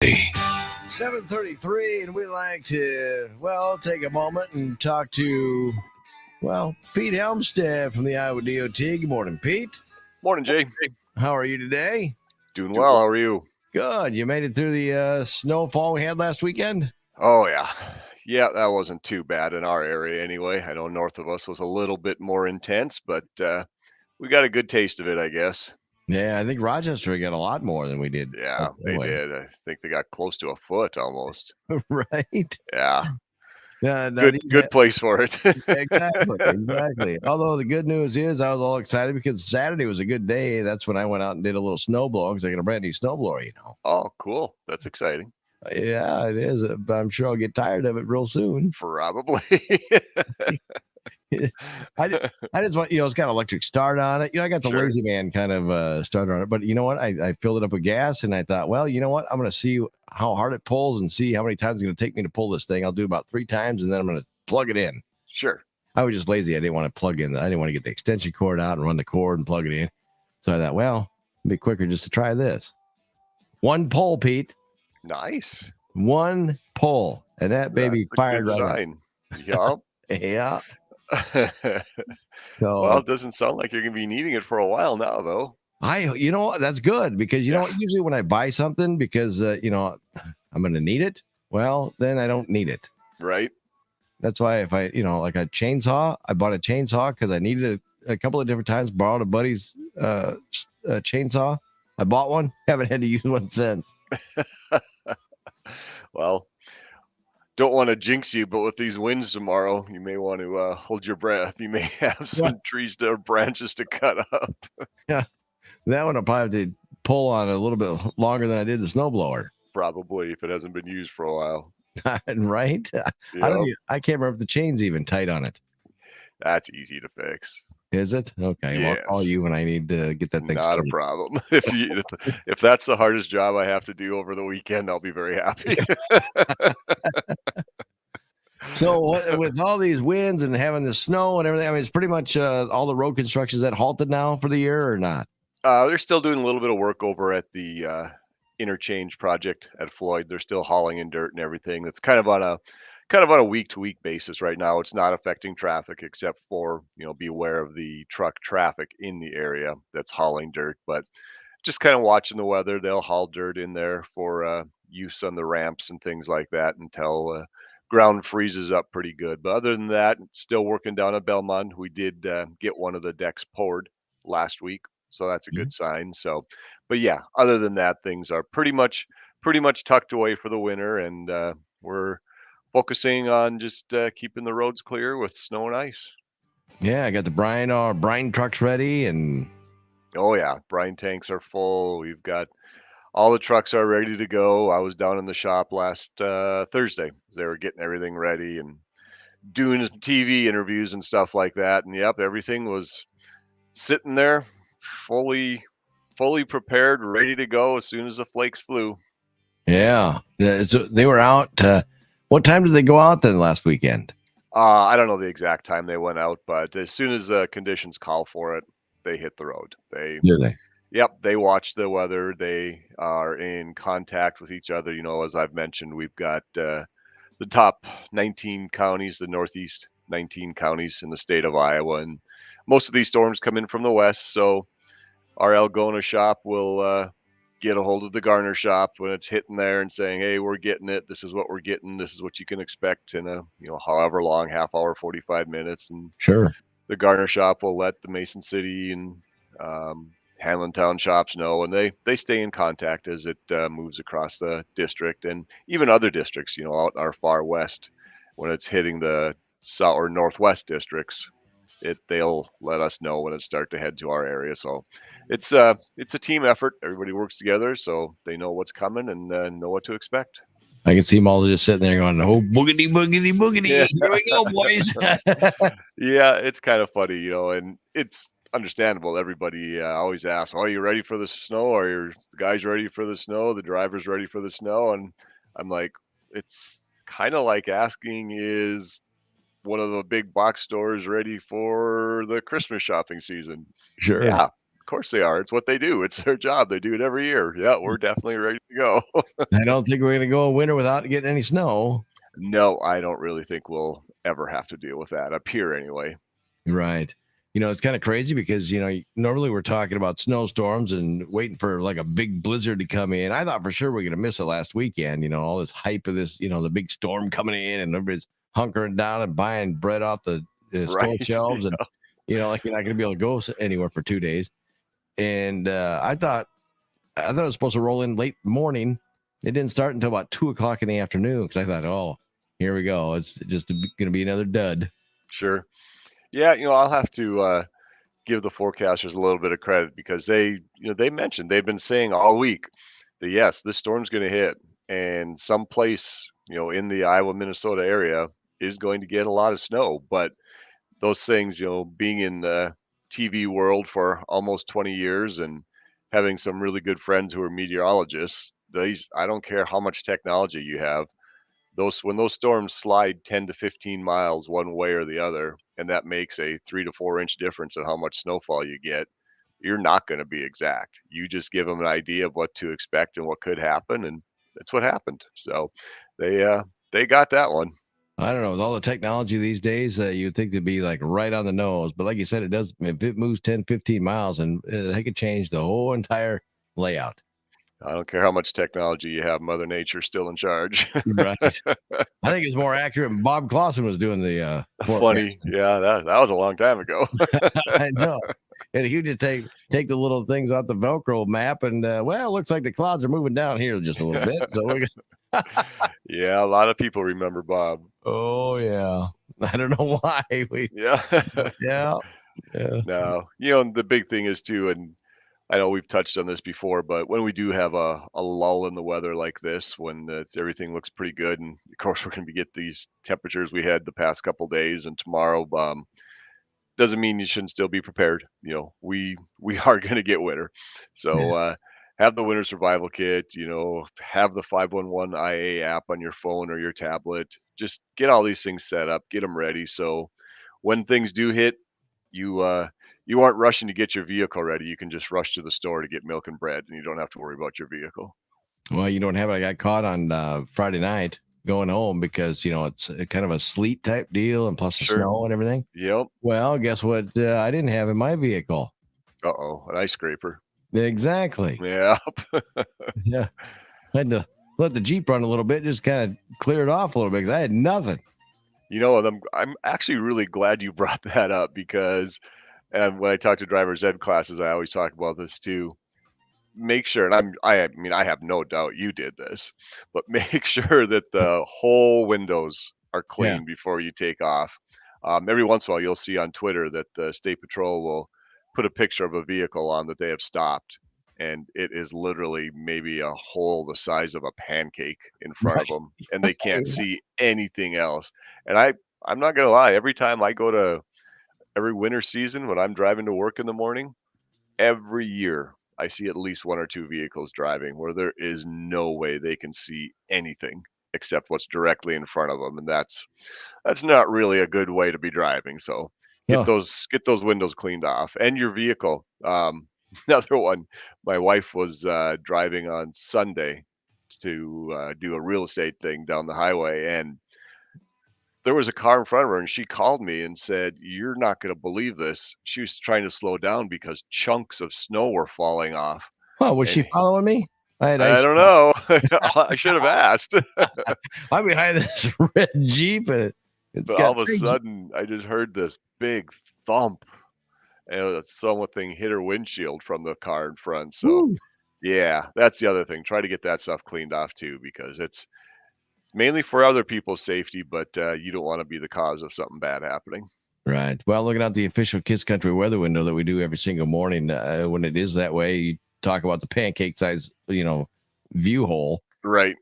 7:33, and we like to, take a moment and talk to, Pete Helmstead from the Iowa DOT. Good morning, Pete. Morning, Jay. How are you today? Doing well. How are you? Good. You made it through the snowfall we had last weekend? Oh, yeah. Yeah, that wasn't too bad in our area anyway. I know north of us was a little bit more intense, but we got a good taste of it, I guess. Yeah, I think Rochester got a lot more than we did. Yeah, they did. I think they got close to a foot almost. Right? Yeah. Yeah, Good place for it. exactly. Although the good news is I was all excited because Saturday was a good day. That's when I went out and did a little snow blowing because I got a brand new snowblower. Oh, cool. That's exciting. Yeah, it is. But I'm sure I'll get tired of it real soon. Probably. I just want, it's got electric start on it. I got the Sure. lazy man kind of starter on it. But you know what? I filled it up with gas and I thought, well, you know what? I'm going to see how hard it pulls and see how many times it's going to take me to pull this thing. I'll do about 3 times and then I'm going to plug it in. Sure. I was just lazy. I didn't want to plug in. I didn't want to get the extension cord out and run the cord and plug it in. So I thought, well, it'd be quicker just to try this. 1 pull, Pete. Nice. 1 pull. And that baby fired right sign. Up. Yeah. Well, it doesn't sound like you're going to be needing it for a while now, though. That's good because usually when I buy something because I'm going to need it, well, then I don't need it. Right. That's why if I, like a chainsaw, I bought a chainsaw because I needed it a couple of different times, borrowed a buddy's chainsaw. I bought one, haven't had to use one since. Well, don't want to jinx you, but with these winds tomorrow, you may want to hold your breath. You may have some trees or branches to cut up. Yeah, that one I'll probably have to pull on a little bit longer than I did the snowblower. Probably if it hasn't been used for a while. Right? Yep. I can't remember if the chain's even tight on it. That's easy to fix. Is it? Okay. Yes. Well, I'll call you when I need to get that thing Not started. a problem. If that's the hardest job I have to do over the weekend, I'll be very happy. So with all these winds and having the snow and everything, I mean, it's pretty much all the road construction is that halted now for the year or not? They're still doing a little bit of work over at the interchange project at Floyd. They're still hauling in dirt and everything. That's kind of on a week-to-week basis right now. It's not affecting traffic except for, be aware of the truck traffic in the area that's hauling dirt. But just kind of watching the weather. They'll haul dirt in there for use on the ramps and things like that until ground freezes up pretty good. But other than that, still working down at Belmont. We did get one of the decks poured last week, so that's a good sign. So, but yeah, other than that, things are pretty much tucked away for the winter, and we're focusing on just keeping the roads clear with snow and ice. Yeah, I got the brine trucks ready, and oh yeah, brine tanks are full. We've got all the trucks are ready to go. I was down in the shop last Thursday. They were getting everything ready and doing TV interviews and stuff like that. And yep, everything was sitting there fully prepared, ready to go as soon as the flakes flew. Yeah. So they were out. What time did they go out then last weekend? I don't know the exact time they went out, but as soon as the conditions call for it, they hit the road. Did they? Yep, they watch the weather. They are in contact with each other. As I've mentioned, we've got the top 19 counties, the northeast 19 counties in the state of Iowa, and most of these storms come in from the west. So our Algona shop will get a hold of the Garner shop when it's hitting there and saying, "Hey, we're getting it. This is what we're getting. This is what you can expect in a however long, half hour, 45 minutes." And sure, the Garner shop will let the Mason City and Hamlintown shops know, and they stay in contact as it moves across the district and even other districts, out in our far west. When it's hitting the south or northwest districts, they'll let us know when it start to head to our area. So it's a team effort. Everybody works together, so they know what's coming and know what to expect. I can see them all just sitting there going, "Oh, boogity, boogity, boogity! Yeah. Here we go, boys!" Yeah, it's kind of funny, and it's understandable. Everybody always asks, "Oh, are you ready for the snow? Are the guys ready for the snow? The drivers ready for the snow?" And I'm like, it's kind of like asking, is one of the big box stores ready for the Christmas shopping season? Sure. Yeah, of course they are. It's what they do. It's their job. They do it every year. Yeah, we're definitely ready to go. I don't think we're going to go a winter without getting any snow. No, I don't really think we'll ever have to deal with that up here anyway. Right. It's kind of crazy because, normally we're talking about snowstorms and waiting for like a big blizzard to come in. I thought for sure we are going to miss it last weekend, all this hype of this, the big storm coming in and everybody's hunkering down and buying bread off the store Right. shelves. And, like you're not going to be able to go anywhere for 2 days. And I thought it was supposed to roll in late morning. It didn't start until about 2:00 in the afternoon because I thought, oh, here we go. It's just going to be another dud. Sure. Yeah, I'll have to give the forecasters a little bit of credit because they mentioned they've been saying all week that yes, this storm's going to hit and someplace, in the Iowa, Minnesota area is going to get a lot of snow. But those things, being in the TV world for almost 20 years and having some really good friends who are meteorologists, I don't care how much technology you have, when those storms slide 10 to 15 miles one way or the other, and that makes a 3 to 4 inch difference in how much snowfall you get, you're not going to be exact. You just give them an idea of what to expect and what could happen, and that's what happened. So they got that one. I don't know. With all the technology these days, you'd think it'd be like right on the nose. But like you said, it does. If it moves 10, 15 miles, and they could change the whole entire layout. I don't care how much technology you have, Mother Nature's still in charge. Right. I think it's more accurate when Bob Clausen was doing the Funny. Yeah, that was a long time ago. I know. And he just take the little things off the Velcro map, and well, it looks like the clouds are moving down here just a little bit. So we're yeah, a lot of people remember Bob. Oh yeah, I don't know why Yeah. yeah. No, the big thing is too, and I know we've touched on this before, but when we do have a lull in the weather like this, when everything looks pretty good, and of course we're going to get these temperatures we had the past couple days and tomorrow, doesn't mean you shouldn't still be prepared. We are going to get winter, so have the winter survival kit. Have the 511 IA app on your phone or your tablet. Just get all these things set up, get them ready, so when things do hit, you you aren't rushing to get your vehicle ready. You can just rush to the store to get milk and bread, and you don't have to worry about your vehicle. Well, you don't have it. I got caught on Friday night going home because it's kind of a sleet type deal, and plus the Sure. snow and everything. Yep. Well, guess what? I didn't have in my vehicle. Uh-oh, an ice scraper. Exactly. Yeah. Yeah. I had to let the Jeep run a little bit, just kind of clear it off a little bit because I had nothing. I'm actually really glad you brought that up because when I talk to driver's ed classes, I always talk about this too. Make sure, and I mean, I have no doubt you did this, but make sure that the whole windows are Yeah. clean before you take off. Every once in a while, you'll see on Twitter that the State Patrol will put a picture of a vehicle on that they have stopped, and it is literally maybe a hole the size of a pancake in front of them, and they can't see anything else. And I'm not gonna lie, every time I go to every winter season when I'm driving to work in the morning, every year I see at least one or two vehicles driving where there is no way they can see anything except what's directly in front of them, and that's not really a good way to be driving. So No. get those windows cleaned off and your vehicle. Another one, my wife was driving on Sunday to do a real estate thing down the highway, and there was a car in front of her, and she called me and said, "You're not going to believe this." She was trying to slow down because chunks of snow were falling off. Oh, was And she following me? I had I ice. don't know. I should have asked. I'm behind this red Jeep, and it's But all got of a big- sudden, I just heard this big thump, and something hit her windshield from the car in front. So, Woo. yeah, that's the other thing. Try to get that stuff cleaned off too, because it's mainly for other people's safety, but you don't want to be the cause of something bad happening. Right. Well, looking at the official Kiss Country weather window that we do every single morning, when it is that way, you talk about the pancake size, view hole. Right.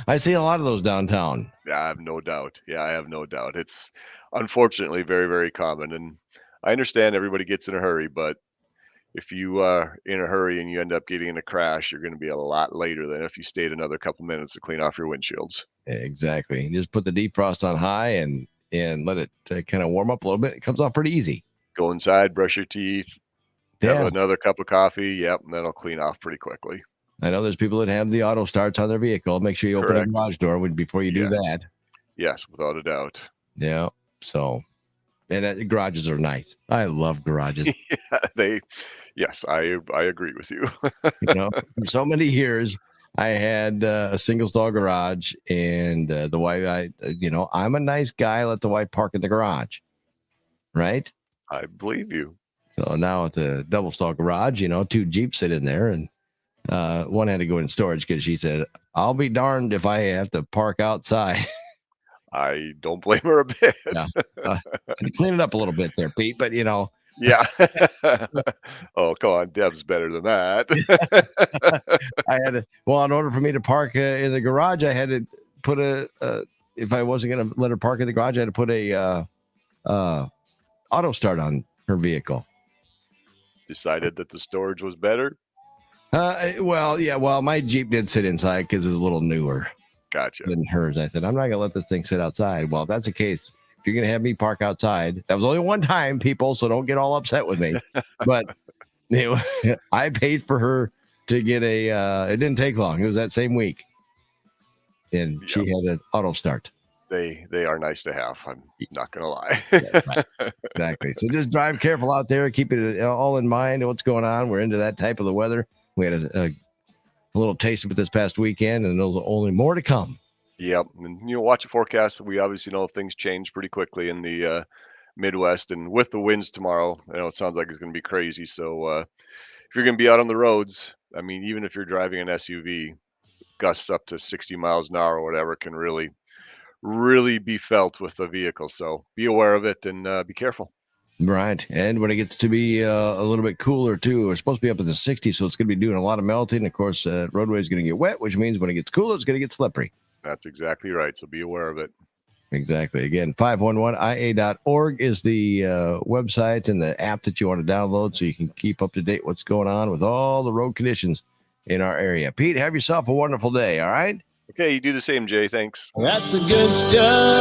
I see a lot of those downtown. Yeah, I have no doubt. Yeah, I have no doubt. It's unfortunately very, very common. And I understand everybody gets in a hurry, but if you are in a hurry and you end up getting in a crash, you're going to be a lot later than if you stayed another couple minutes to clean off your windshields. Exactly. You just put the defrost on high and let it kind of warm up a little bit. It comes off pretty easy. Go inside, brush your teeth, have Yeah. another cup of coffee. Yep, and then it'll clean off pretty quickly. I know there's people that have the auto starts on their vehicle. Make sure you open a Correct. garage door before you do Yes. that. Yes, without a doubt. Yeah. So, and garages are nice. I love garages. Yes, I agree with you. For so many years, I had a single stall garage, and the wife, I'm a nice guy. Let the wife park in the garage, right? I believe you. So now at the double stall garage, two Jeeps sit in there, and one had to go in storage because she said, "I'll be darned if I have to park outside." I don't blame her a bit. Yeah. Had to clean it up a little bit there, Pete, but Yeah. Oh, come on, Deb's better than that. I had to, well, in order for me to park in the garage, I had to put if I wasn't going to let her park in the garage, I had to put a auto start on her vehicle. Decided that the storage was better. Well, my Jeep did sit inside because it's a little newer Gotcha. than hers. I said, I'm not going to let this thing sit outside. Well, if that's the case, if you're going to have me park outside, that was only one time, people, so don't get all upset with me. But I paid for her to get it didn't take long. It was that same week. And she had an auto start. They are nice to have. I'm not going to lie. Yeah, right. Exactly. So just drive careful out there. Keep it all in mind what's going on. We're into that type of the weather. We had a little taste of it this past weekend, and there's only more to come. Yep. And watch the forecast. We obviously know things change pretty quickly in the Midwest, and with the winds tomorrow, it sounds like it's going to be crazy. So if you're going to be out on the roads, I mean, even if you're driving an SUV, gusts up to 60 miles an hour or whatever can really be felt with the vehicle. So be aware of it and be careful. Right. And when it gets to be a little bit cooler too, we're supposed to be up in the 60s, so it's going to be doing a lot of melting. Of course, roadway is going to get wet, which means when it gets cooler, it's going to get slippery. That's exactly right. So be aware of it. Exactly. Again, 511ia.org is the website and the app that you want to download so you can keep up to date what's going on with all the road conditions in our area. Pete, have yourself a wonderful day. All right. Okay. You do the same, Jay. Thanks. That's the good stuff.